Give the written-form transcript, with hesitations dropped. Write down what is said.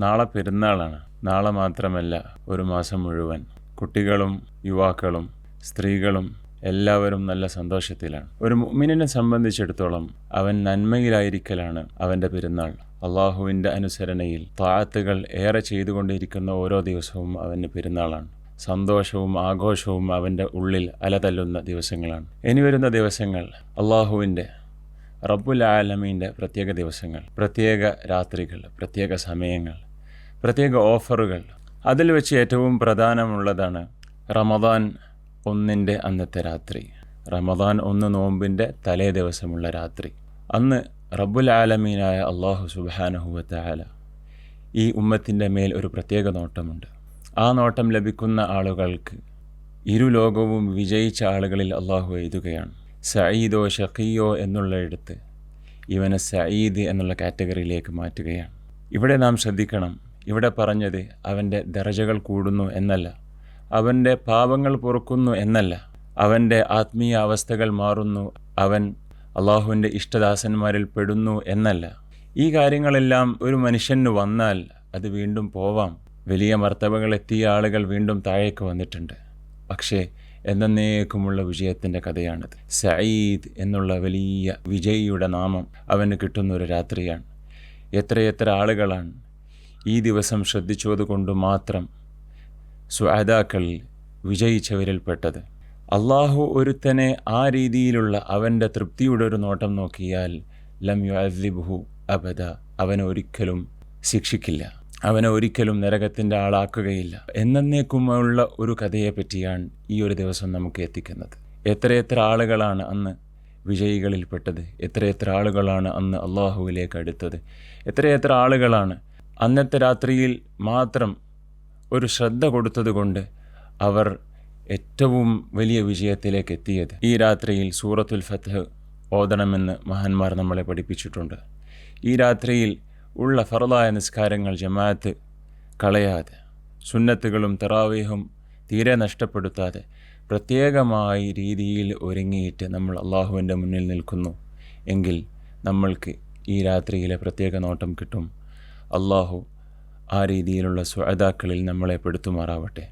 നാളെ പെരുന്നാളാണ്. നാളെ മാത്രമല്ല, ഒരു മാസം മുഴുവൻ കുട്ടികളും യുവാക്കളും സ്ത്രീകളും എല്ലാവരും നല്ല സന്തോഷത്തിലാണ്. ഒരു മുഅ്മിനിനെ സംബന്ധിച്ചിടത്തോളം അവൻ നന്മയിലായിരിക്കലാണ് അവൻ്റെ പെരുന്നാൾ. അള്ളാഹുവിൻ്റെ അനുസരണയിൽ താഅത്തുകൾ ഏറെ ചെയ്തുകൊണ്ടിരിക്കുന്ന ഓരോ ദിവസവും അവന് പെരുന്നാളാണ്. സന്തോഷവും ആഘോഷവും അവൻ്റെ ഉള്ളിൽ അലതല്ലുന്ന ദിവസങ്ങളാണ്. ഇനി വരുന്ന ദിവസങ്ങൾ അള്ളാഹുവിൻ്റെ റബ്ബുൽ ആലമീൻ്റെ പ്രത്യേക ദിവസങ്ങൾ, പ്രത്യേക രാത്രികൾ, പ്രത്യേക സമയങ്ങൾ, പ്രത്യേക ഓഫറുകൾ. അതിൽ വെച്ച് ഏറ്റവും പ്രധാനമുള്ളതാണ് റമദാൻ 1 അന്നത്തെ രാത്രി. റമദാൻ 1 നോമ്പിൻ്റെ തലേ ദിവസമുള്ള രാത്രി. അന്ന് റബ്ബുൽ ആലമീനായ അള്ളാഹു സുബ്ഹാനഹു വ തആല ഈ ഉമ്മത്തിൻ്റെ മേൽ ഒരു പ്രത്യേക നോട്ടമുണ്ട്. ആ നോട്ടം ലഭിക്കുന്ന ആളുകൾക്ക് ഇരുലോകവും വിജയിച്ച ആളുകളിൽ അള്ളാഹു എഴുതുകയാണ്. സഈദോ ഷഖിയോ എന്നുള്ളയിടത്ത് ഇവനെ സഈദ് എന്നുള്ള കാറ്റഗറിയിലേക്ക് മാറ്റുകയാണ്. ഇവിടെ നാം ശ്രദ്ധിക്കണം, ഇവിടെ പറഞ്ഞത് അവൻ്റെ ദറജകൾ കൂടുന്നു എന്നല്ല, അവൻ്റെ പാപങ്ങൾ പൊറുക്കുന്നു എന്നല്ല, അവൻ്റെ ആത്മീയ അവസ്ഥകൾ മാറുന്നു, അവൻ അള്ളാഹുവിൻ്റെ ഇഷ്ടദാസന്മാരിൽ പെടുന്നു എന്നല്ല. ഈ കാര്യങ്ങളെല്ലാം ഒരു മനുഷ്യന് വന്നാൽ അത് വീണ്ടും പോവാം. വലിയ മർത്തബകൾ എത്തിയ ആളുകൾ വീണ്ടും താഴേക്ക് വന്നിട്ടുണ്ട്. പക്ഷേ എന്നേക്കുമുള്ള വിജയത്തിൻ്റെ കഥയാണിത്. സഈദ് എന്നുള്ള വലിയ വിജയിയുടെ നാമം അവന് കിട്ടുന്നൊരു രാത്രിയാണ്. എത്രയെത്ര ആളുകളാണ് ഈ ദിവസം ശ്രദ്ധിച്ചതുകൊണ്ട് മാത്രം സുഅദാക്കളിൽ വിജയിച്ചവരിൽപ്പെട്ടത്. അള്ളാഹു ഒരുത്തനെ ആ രീതിയിലുള്ള അവൻ്റെ തൃപ്തിയുടെ ഒരു നോട്ടം നോക്കിയാൽ ലം യുഅദ്ദിബ്ഹു അബദ, അവനെ ഒരിക്കലും ശിക്ഷിക്കില്ല, അവനെ ഒരിക്കലും നരകത്തിൻ്റെ ആളാക്കുകയില്ല. എന്നേക്കുമുള്ള ഒരു കഥയെ പറ്റിയാണ് ഈ ഒരു ദിവസം നമുക്ക് എത്തിക്കുന്നത്. എത്രയെത്ര ആളുകളാണ് അന്ന് വിജയികളിൽപ്പെട്ടത്, എത്രയെത്ര ആളുകളാണ് അന്ന് അള്ളാഹുവിലേക്ക് അടുത്തത്, എത്രയെത്ര ആളുകളാണ് അന്നത്തെ രാത്രിയിൽ മാത്രം ഒരു ശ്രദ്ധ കൊടുത്തതുകൊണ്ട് അവർ ഏറ്റവും വലിയ വിജയത്തിലേക്ക് എത്തിയത്. ഈ രാത്രിയിൽ സൂറത്തുൽ ഫത്ഹ് ഓതണമെന്ന് മഹാന്മാർ നമ്മളെ പഠിപ്പിച്ചിട്ടുണ്ട്. ഈ രാത്രിയിൽ ഉള്ള ഫർളായ നിസ്കാരങ്ങൾ ജമാഅത്ത് കളയാതെ, സുന്നത്തുകളും തറാവീഹും തീരെ നഷ്ടപ്പെടുത്താതെ പ്രത്യേകമായി രീതിയിൽ ഒരുങ്ങിയിട്ട് നമ്മൾ അള്ളാഹുവിൻ്റെ മുന്നിൽ നിൽക്കുന്നു എങ്കിൽ നമ്മൾക്ക് ഈ രാത്രിയിലെ പ്രത്യേക നോട്ടം കിട്ടും. അള്ളാഹു ആ രീതിയിലുള്ള സുഅദാക്കളിൽ നമ്മളെ പെടുത്തുമാറാവട്ടെ.